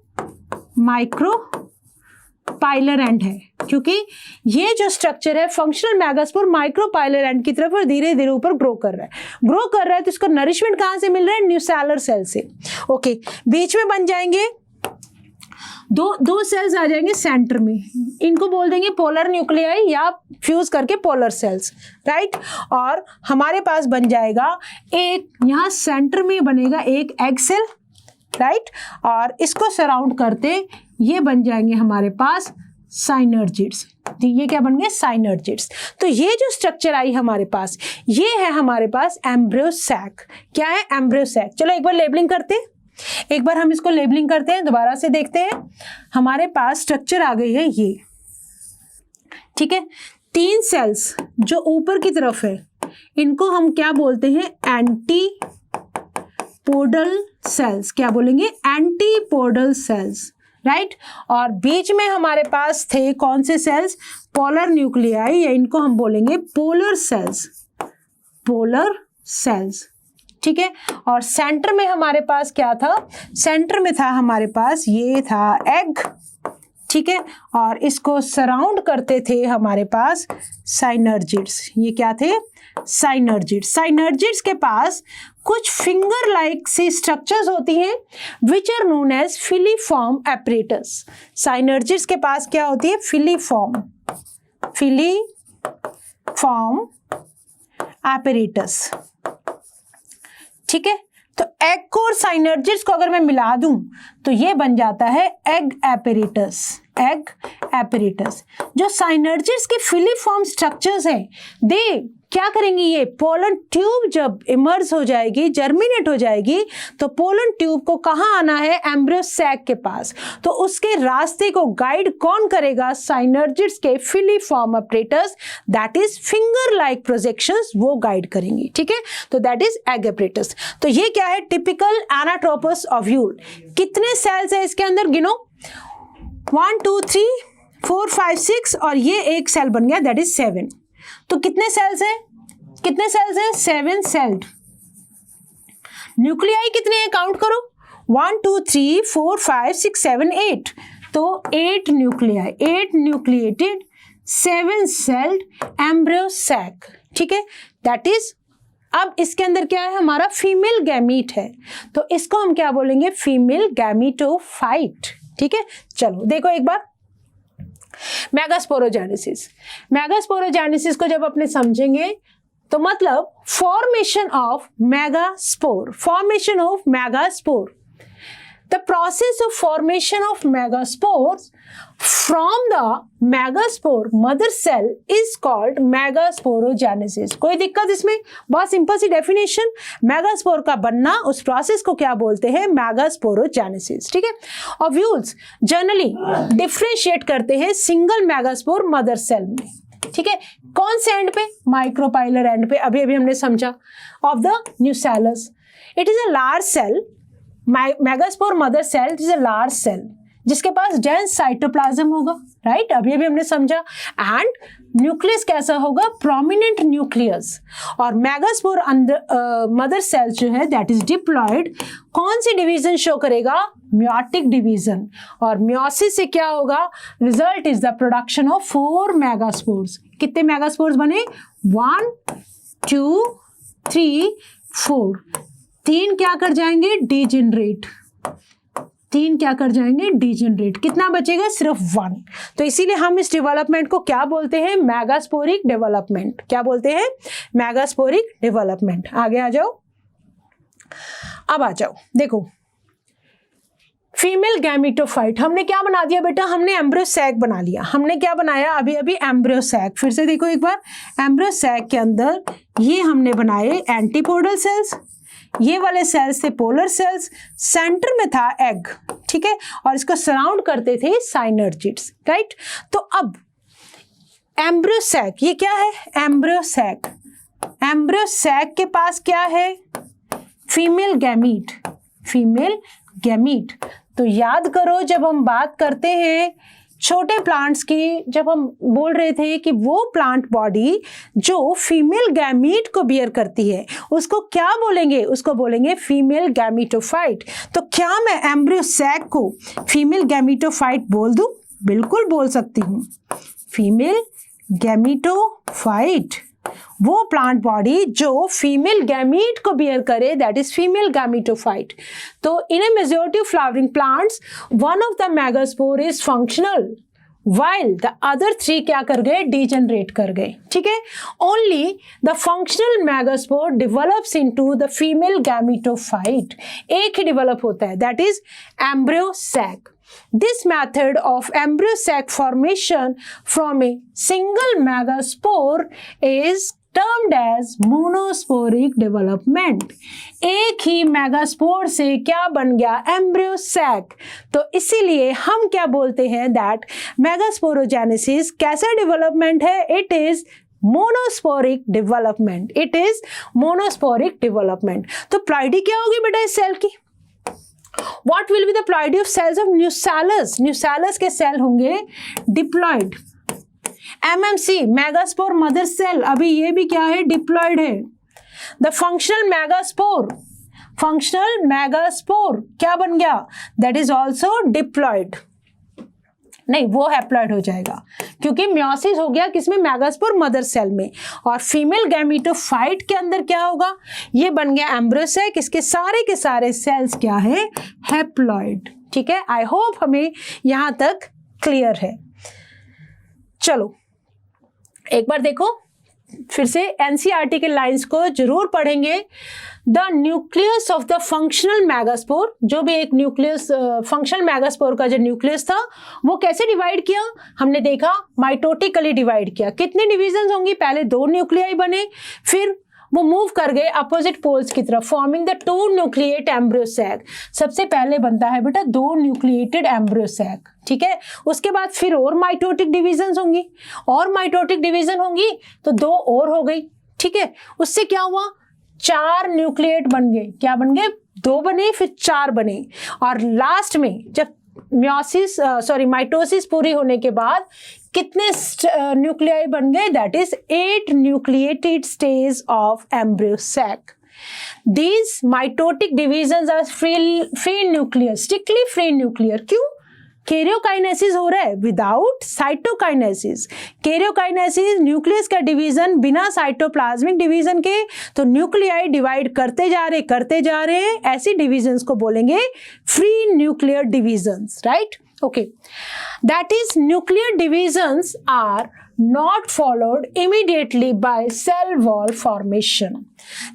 माइक्रोपाइलर एंड है, क्योंकि ये जो स्ट्रक्चर है फंक्शनल मेगास्पोर माइक्रोपाइलर एंड की तरफ और धीरे धीरे ऊपर ग्रो कर रहा है, तो इसको नरिशमेंट कहाँ से मिल रहा है, न्यूसेलर सेल से। ओके, बीच में बन जाएंगे दो सेल्स आ जाएंगे सेंटर में, इनको बोल देंगे पोलर न्यूक्लियाई या फ्यूज करके पोलर सेल्स, राइट। और हमारे पास बन जाएगा एक, यहाँ सेंटर में बनेगा एक एग सेल, राइट। और इसको सराउंड करते ये बन जाएंगे हमारे पास साइनर्जिड्स। ये क्या बन गए, साइनर्जिड्स। तो ये जो स्ट्रक्चर आई हमारे पास, ये है हमारे पास एम्ब्रियो सैक। क्या है, एम्ब्रियो सैक। चलो एक बार लेबलिंग करते हैं, एक बार हम इसको लेबलिंग करते हैं, दोबारा से देखते हैं। हमारे पास स्ट्रक्चर आ गई है ये, ठीक है। 3 सेल्स जो ऊपर की तरफ है, इनको हम क्या बोलते हैं, एंटीपोडल सेल्स। क्या बोलेंगे, एंटीपोडल सेल्स, राइट। और बीच में हमारे पास थे कौन से सेल्स, पोलर न्यूक्लियाई, या इनको हम बोलेंगे पोलर सेल्स, पोलर सेल्स, ठीक है। और सेंटर में हमारे पास क्या था, सेंटर में था हमारे पास ये था एग, ठीक है। और इसको सराउंड करते थे हमारे पास साइनर्जिड्स। ये क्या थे, साइनर्जिड्स। साइनर्जिड्स के पास कुछ फिंगर लाइक सी स्ट्रक्चर्स होती हैं which are known as filiform apparatus. Synergids के पास क्या होती है? Filiform apparatus. ठीक है, तो एग को और साइनर्जिड्स को अगर मैं मिला दूं तो ये बन जाता है एग एपरेटस। Egg apparatus. जो साइनर्जिड्स के फिलीफॉर्म स्ट्रक्चर्स हैं, दे क्या करेंगी? ये पोलन ट्यूब जब इमर्ज हो जाएगी, जर्मिनेट हो जाएगी, तो पोलन ट्यूब को कहाँ आना है? एम्ब्रियो सैक के पास। तो उसके रास्ते को गाइड कौन करेगा? साइनर्जिड्स के filiform apparatus, that is finger like projections, वो गाइड करेंगी। ठीक है, तो दैट इज एग एपरेटस। तो ये क्या है? Typical anatropous ovule. कितने सेल्स है इसके अंदर? गिनो। 1 2 3 4 5 6 और ये एक सेल बन गया, दैट इज 7। तो कितने सेल्स हैं? कितने सेल्स हैं? 7 सेल्ड। न्यूक्लियाई कितने हैं? काउंट करो। 1 2 3 4 5 6 7 8। तो 8 nuclei, 8 nucleated 7 celled embryo sac. ठीक है, दैट इज। अब इसके अंदर क्या है? हमारा फीमेल गैमीट है, तो इसको हम क्या बोलेंगे? Female gametophyte. ठीक है, चलो देखो एक बार मेगास्पोरोजेनेसिस। मेगास्पोरोजेनेसिस को जब अपने समझेंगे तो मतलब formation of megaspore. Formation of megaspore, the process of formation of megaspores from the megaspore mother cell is called megasporogenesis। कोई दिक्कत इसमें? बहुत सिंपल सी डेफिनेशन। मेगास्पोर का बनना, उस प्रोसेस को क्या बोलते हैं? मेगास्पोरोजेनेसिस। ठीक है, ओव्यूल्स जनरली डिफरेंशिएट करते हैं सिंगल मेगास्पोर मदर सेल में। ठीक है, कौन से एंड पे? माइक्रोपाइलर एंड पे। अभी अभी हमने समझा of the nucellus. It is a large cell. Megaspore mother cell is a large cell जिसके पास डेंस साइटोप्लाज्म होगा, राइट? अभी अभी हमने समझा। एंड न्यूक्लियस कैसा होगा? Prominent nucleus. और मेगास्पोर अंदर मदर सेल जो है दैट इज डिप्लॉयड। कौन सी डिवीजन शो करेगा? Meiotic division. और म्योसिस से क्या होगा? Result is the production of 4 megaspores. कितने मेगास्पोर्स बने? 1 2 3 4। 3 क्या कर जाएंगे? डीजेनरेट। 3 क्या कर जाएंगे? डीजेनरेट। कितना बचेगा? सिर्फ 1। तो इसीलिए हम इस डेवलपमेंट को क्या बोलते हैं? मेगास्पोरिक डेवलपमेंट। क्या बोलते हैं? मेगास्पोरिक डेवलपमेंट। आगे आ जाओ। अब आ जाओ, देखो फीमेल गैमीटोफाइट। हमने क्या बना दिया बेटा? हमने एम्ब्रियो सैक बना लिया। हमने क्या बनाया? अभी अभी एम्ब्रियो सैक। फिर से देखो एक बार। एम्ब्रियो सैक के अंदर ये हमने बनाए एंटीपोडल सेल्स, ये वाले सेल्स थे पोलर सेल्स, सेंटर में था एग। ठीक है, और इसको सराउंड करते थे साइनर्जिड्स, राइट? तो अब एम्ब्रियो सैक, ये क्या है? Embryo sac. एम्ब्रियो सैक के पास क्या है? Female gamete. Female gamete. तो याद करो, जब हम बात करते हैं छोटे प्लांट्स की, जब हम बोल रहे थे कि वो प्लांट बॉडी जो फीमेल गैमीट को बियर करती है उसको क्या बोलेंगे? उसको बोलेंगे फीमेल गैमीटोफाइट। तो क्या मैं एम्ब्रियो सैक को फीमेल गैमीटोफाइट बोल दूं? बिल्कुल बोल सकती हूँ। फीमेल गैमीटोफाइट, वो प्लांट बॉडी जो फीमेल गैमीट को बियर करे, दैट इज फीमेल गैमीटोफाइट। तो in a majority of flowering plants one of the megaspore is functional while the other 3 क्या कर गए? डीजेनरेट कर गए। ठीक है, only the functional megaspore develops into the female gametophyte. एक ही डेवलप होता है, that is embryo sac. This method of embryo sac formation from a single megaspore is termed as monosporic development। एक ही मेगास्पोर से क्या बन गया? Embryo sac. तो इसीलिए हम क्या बोलते हैं? दैट मेगास्पोरोजेनेसिस कैसा डेवलपमेंट है? It is monosporic development. It is monosporic development. तो प्लॉइडी क्या होगी बेटा इस सेल की? What will be the ploidy of cells of Nucellus? Nucellus के सेल होंगे diploid. MMC megaspore mother cell, अभी ये भी क्या है? डिप्लॉयड है। The functional megaspore, functional megaspore क्या बन गया? That is also diploid. नहीं, वो हैप्लॉइड हो जाएगा क्योंकि म्योसिस हो गया किसमें, मेगास्पोर मदर सेल में। और फीमेल गैमीटोफाइट के अंदर क्या होगा, ये बन गया एम्ब्रियो सैक, इसके सारे के सारे सेल्स क्या है, हैप्लॉइड। ठीक है, आई होप हमें यहां तक क्लियर है। चलो एक बार देखो, फिर से एनसीईआरटी के लाइंस को जरूर पढ़ेंगे। The nucleus of the functional megaspore, जो भी एक न्यूक्लियस फंक्शनल मेगास्पोर का जो न्यूक्लियस था वो कैसे डिवाइड किया, हमने देखा माइटोटिकली डिवाइड किया। कितने डिविजन होंगी, पहले 2 न्यूक्लियाई बने, फिर वो मूव कर गए अपोजिट पोल्स की तरफ, forming the 2 nucleate embryo sac. सबसे पहले बनता है बेटा 2 न्यूक्लिएटेड एम्ब्रियो सैक। ठीक है, उसके बाद फिर और माइटोटिक डिविजन होंगी, और माइटोटिक डिविजन होंगी तो 2 और हो गई। ठीक है, उससे क्या हुआ, 4 न्यूक्लिएट बन गए। क्या बन गए, 2 बने फिर 4 बने, और लास्ट में जब माइटोसिस पूरी होने के बाद कितने न्यूक्लियाई बन गए, that is 8 nucleated stage of embryo sac. These mitotic divisions are free nuclear, strictly free nuclear। क्यों, कैरियोकाइनेसिस हो रहा है विदाउट साइटोकाइनेसिस। कैरियोकाइनेसिस न्यूक्लियस का डिवीजन बिना साइटोप्लाज्मिक डिवीजन के, तो न्यूक्लियाई डिवाइड करते जा रहे हैं, ऐसी डिविजन्स को बोलेंगे free nuclear divisions, right. Okay, that is nuclear divisions are not followed immediately by cell wall formation।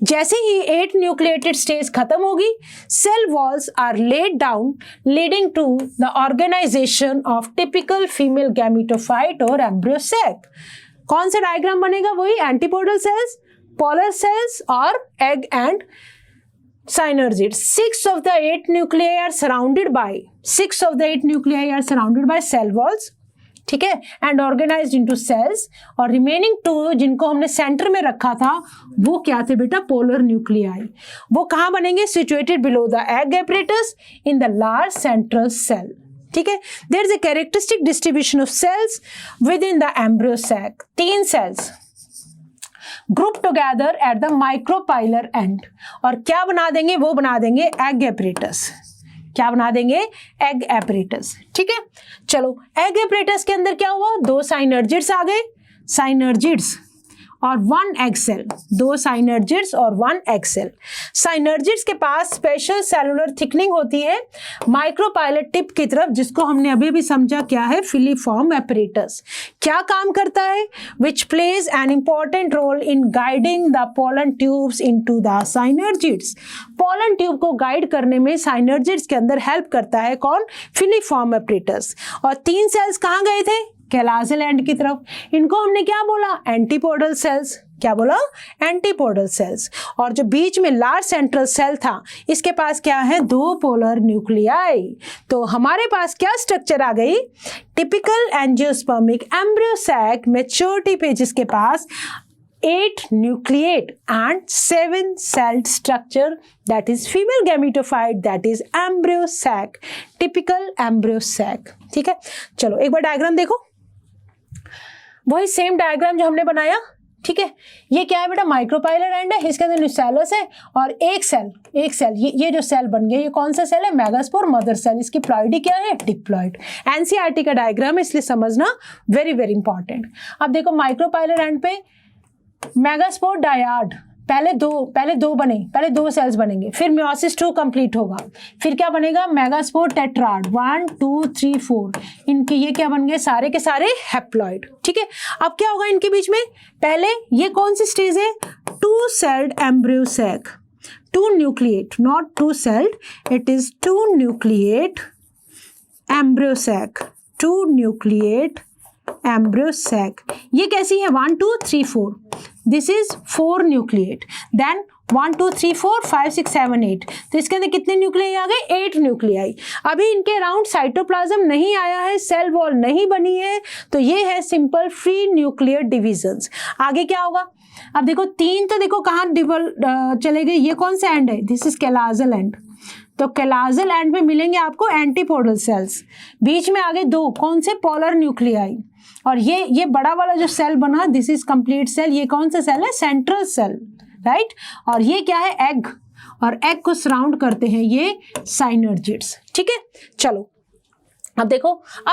जैसे ही 8 nucleated stage खत्म होगी, cell walls are laid down, leading to the organization of typical female gametophyte और embryo sac। कौन सा diagram बनेगा, वही antipodal cells, polar sales और egg and synergids। 6 of the 8 nuclei are surrounded by cell walls। ठीक है, and organised into sales, और remaining 2 जिनको हमने सेंटर में रखा था वो क्या थे बेटा, पोलर न्यूक्लियाई। वो कहाँ बनेंगे, situated below the egg apparatus in the large central cell. ठीक है, there is a characteristic distribution of cells within the embryo sac. 3 cells group together at the micropylar end, और क्या बना देंगे, वो बना देंगे एग एपरेटस। क्या बना देंगे, एग एपरेटस। ठीक है, चलो एग एपरेटस के अंदर क्या हुआ, 2 साइनर्जिड्स आ गए, साइनर्जिड्स और 1 एग सेल, 2 साइनर्जिड्स और 1 एग सेल। साइनर्जिड्स के पास स्पेशल सेलुलर थिकनिंग होती है माइक्रोपाइलर टिप की तरफ, जिसको हमने अभी भी समझा क्या है, फिलीफॉर्म एपरेटस। क्या काम करता है, which plays an important role in guiding the pollen tubes into the synergids. Pollen tube को गाइड करने में साइनर्जिड्स के अंदर हेल्प करता है कौन, फिलीफॉर्म एपरेटस। और 3 सेल्स कहाँ गए थे, कैलाजल एंड की तरफ। इनको हमने क्या बोला, एंटीपोडल सेल्स। क्या बोला, एंटीपोडल सेल्स। और जो बीच में लार्ज सेंट्रल सेल था, इसके पास क्या है, 2 पोलर न्यूक्लियाई। तो हमारे पास क्या स्ट्रक्चर आ गई, typical angiospermic embryo sac maturity पे, जिसके पास 8 nucleate and 7 celled structure, that is female gametophyte, that is embryo sac, typical embryo sac। ठीक है, चलो एक बार डायग्राम देखो, वही सेम डायग्राम जो हमने बनाया। ठीक है, ये क्या है बेटा, माइक्रोपाइलर एंड है, इसके अंदर न्यूसेलस है, और एक सेल ये जो सेल बन गया, ये कौन सा सेल है, मेगास्पोर मदर सेल। इसकी प्लॉइडी क्या है, डिप्लॉइड। एनसीईआरटी का डायग्राम है, इसलिए समझना वेरी वेरी इंपॉर्टेंट। अब देखो माइक्रोपाइलर एंड पे मेगास्पोर डायाड, पहले दो बने, पहले 2 सेल्स बनेंगे, फिर म्योसिस 2 कंप्लीट होगा, फिर क्या बनेगा, मेगास्पोर टेट्राड, 1 2 3 4। इनके ये क्या बन गए, सारे के सारे हैप्लॉइड। ठीक है, अब क्या होगा इनके बीच में, पहले ये कौन सी स्टेज है, 2 celled embryo sac, 2 nucleate, not 2 celled, it is 2 nucleate embryo sac, 2 nucleate embryo sac. ये कैसी है, 1 2 3 4, दिस इज 4 न्यूक्लिएट, देन 1 2 3 4 5 6 7 8। तो इसके अंदर कितने न्यूक्लियाई आ गए, 8 न्यूक्लियाई। अभी इनके अराउंड साइटोप्लाज्म नहीं आया है, सेल वॉल नहीं बनी है, तो ये है सिंपल फ्री न्यूक्लियर डिविजन्स। आगे क्या होगा, अब देखो 3 तो देखो कहाँ चले गए, ये कौन सा एंड है, दिस इज कैलाजल एंड। तो कैलाजल एंड में मिलेंगे आपको एंटीपोडल सेल्स, बीच में आगे 2 कौन से, पोलर न्यूक्लियाई। और ये बड़ा वाला जो सेल बना, दिस इज कंप्लीट सेल, ये कौन सा सेल है, सेंट्रल सेल, राइट। और ये क्या है, एग, और एग को सराउंड करते हैं ये साइनर्जिड्स। ठीक है, चलो अब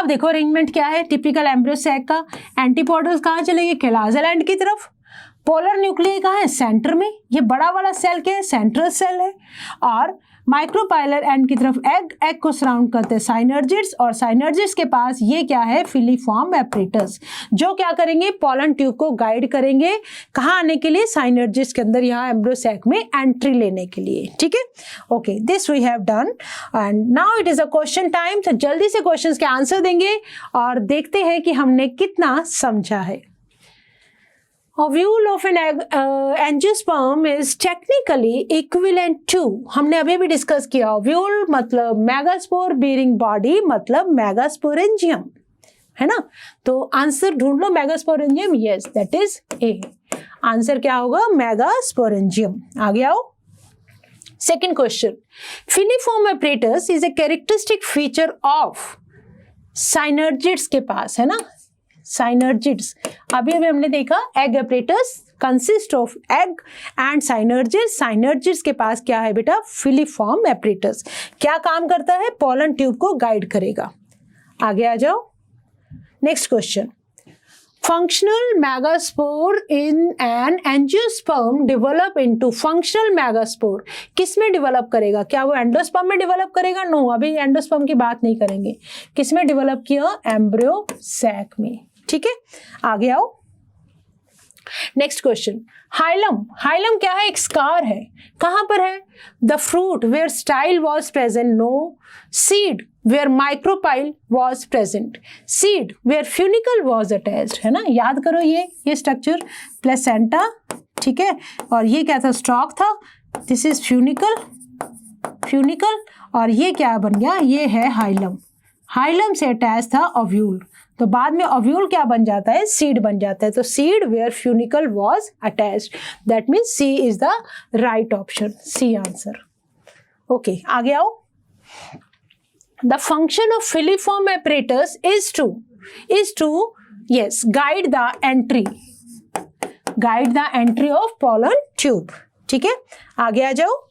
देखो अरेंजमेंट क्या है टिपिकल एम्ब्रियो सैक का। एंटीपोडल कहाँ चलेंगे, कैलाजल एंड की तरफ। पोलर न्यूक्लियस कहाँ है, सेंटर में। ये बड़ा वाला सेल क्या है, सेंट्रल सेल है। और माइक्रोपाइलर एंड की तरफ एग को सराउंड करते हैं साइनर्जिड्स, और साइनर्जिड्स के पास ये क्या है, फिलीफॉर्म एपरेटस, जो क्या करेंगे, पोलन ट्यूब को गाइड करेंगे कहाँ आने के लिए, साइनर्जिड्स के अंदर, यहाँ एम्ब्रियो सैक में एंट्री लेने के लिए। ठीक है, okay, this we have done and now it is a question time. तो जल्दी से क्वेश्चंस के आंसर देंगे और देखते हैं कि हमने कितना समझा है। Ovule of an angiosperm is technically equivalent to, हमने अभी भी डिस्कस किया, ovule मतलब मेगास्पोर bearing body मतलब मेगास्पोरेंजियम, है ना। तो आंसर ढूंढ लो, megasporangium, yes that is a. Answer क्या होगा, मेगास्पोरेंजियम। आगे आओ, second question, filiform apparatus is a characteristic feature of synergids के पास, है ना। साइनर्जिड्स अभी हमने देखा, egg apparatus consist of egg and synergids. Synergids के पास क्या है बेटा, फिलीफॉर्म एपरेटस। क्या काम करता है, पोलन ट्यूब को गाइड करेगा। आगे आ जाओ, next question, functional megaspore in an angiosperm develop into functional megaspore, किस में डेवलप करेगा, क्या वो एंडोस्पर्म में डेवलप करेगा, नो, अभी एंडोस्पर्म की बात नहीं करेंगे। किस में डेवलप किया, एम्ब्रियो सैक में। ठीक है, आगे आओ, नेक्स्ट क्वेश्चन, हाइलम। हाइलम क्या है, एक स्कार है, कहां पर है, the fruit where style was present, no, seed where micropyle was present, seed where funicle was attached, है ना। याद करो ये स्ट्रक्चर, प्लेसेंटा, ठीक है, और ये क्या था, स्टॉक था, दिस इज फ्यूनिकल, और ये क्या बन गया, ये है हाइलम। हाइलम से अटैच था ओव्यूल, तो बाद में ओव्यूल क्या बन जाता है, सीड बन जाता है। तो seed where funicle was attached, that means C is the right option, C answer. Okay, आगे आओ, the function of filiform apparatus is to yes guide the entry of pollen tube। ठीक है, आगे आ जाओ।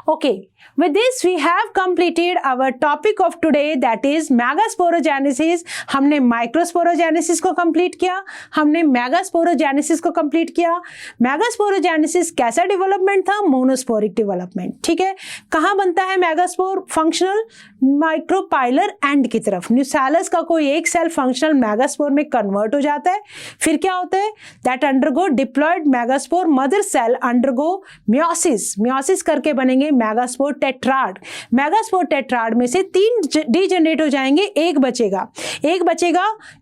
Okay, with this we have completed our topic of today, that is megasporogenesis। हमने microsporogenesis को complete किया, हमने मेगास्पोरोजेनेसिस को कंप्लीट किया। मेगास्पोरोजेनेसिस कैसा डेवलपमेंट था, मोनोस्पोरिक डेवलपमेंट। ठीक है, कहाँ बनता है मेगास्पोर, फंक्शनल माइक्रोपाइलर एंड की तरफ। न्यूसैलस का कोई एक सेल फंक्शनल मेगास्पोर में कन्वर्ट हो जाता है, फिर क्या होता है, that undergo diploid megaspore mother cell undergo meiosis करके बनेंगे मेगास्पोर टेट्राड। मेगास्पोर टेट्राड में से 3 डीजनरेट हो जाएंगे, एक बचेगा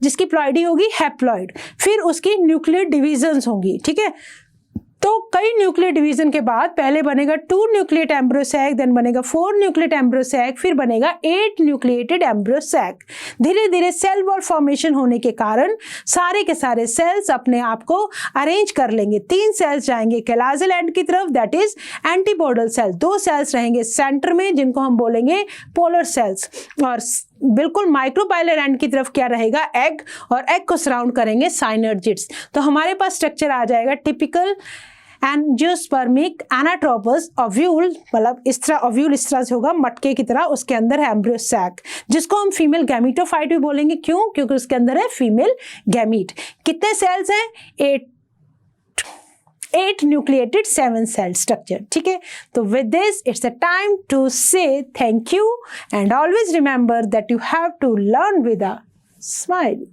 जिसकी प्लॉइडी होगी हैप्लॉइड, फिर उसकी न्यूक्लियर डिविजन्स होंगी। ठीक है, तो कई न्यूक्लियर डिवीजन के बाद पहले बनेगा 2 न्यूक्लिएट एम्ब्रियो सैक, देन बनेगा 4 न्यूक्लिएट एम्ब्रियो सैक, फिर बनेगा 8 न्यूक्लिएटेड एम्ब्रियो सैक। धीरे धीरे सेल वॉल फॉर्मेशन होने के कारण सारे के सारे सेल्स अपने आप को अरेंज कर लेंगे। 3 सेल्स जाएंगे कैलाजल एंड की तरफ, that is antipodal cell. 2 cells रहेंगे सेंटर में, जिनको हम बोलेंगे पोलर सेल्स, और बिल्कुल माइक्रोपाइलर एंड की तरफ क्या रहेगा, एग, और एग को सराउंड करेंगे साइनर्जिड्स। तो हमारे पास स्ट्रक्चर आ जाएगा टिपिकल एंजियोस्पर्मिक एनाट्रोपस ओव्यूल, मतलब इस तरह ओव्यूल इस तरह से होगा मटके की तरह, उसके अंदर है एम्ब्रियो सैक, जिसको हम फीमेल गैमीटोफाइट भी बोलेंगे। क्यों, क्योंकि उसके अंदर है फीमेल गैमीट। कितने सेल्स हैं, 8 न्यूक्लिएटेड 7 सेल स्ट्रक्चर। ठीक है, तो with this it's a time to say thank you and always remember that you have to learn with a smile.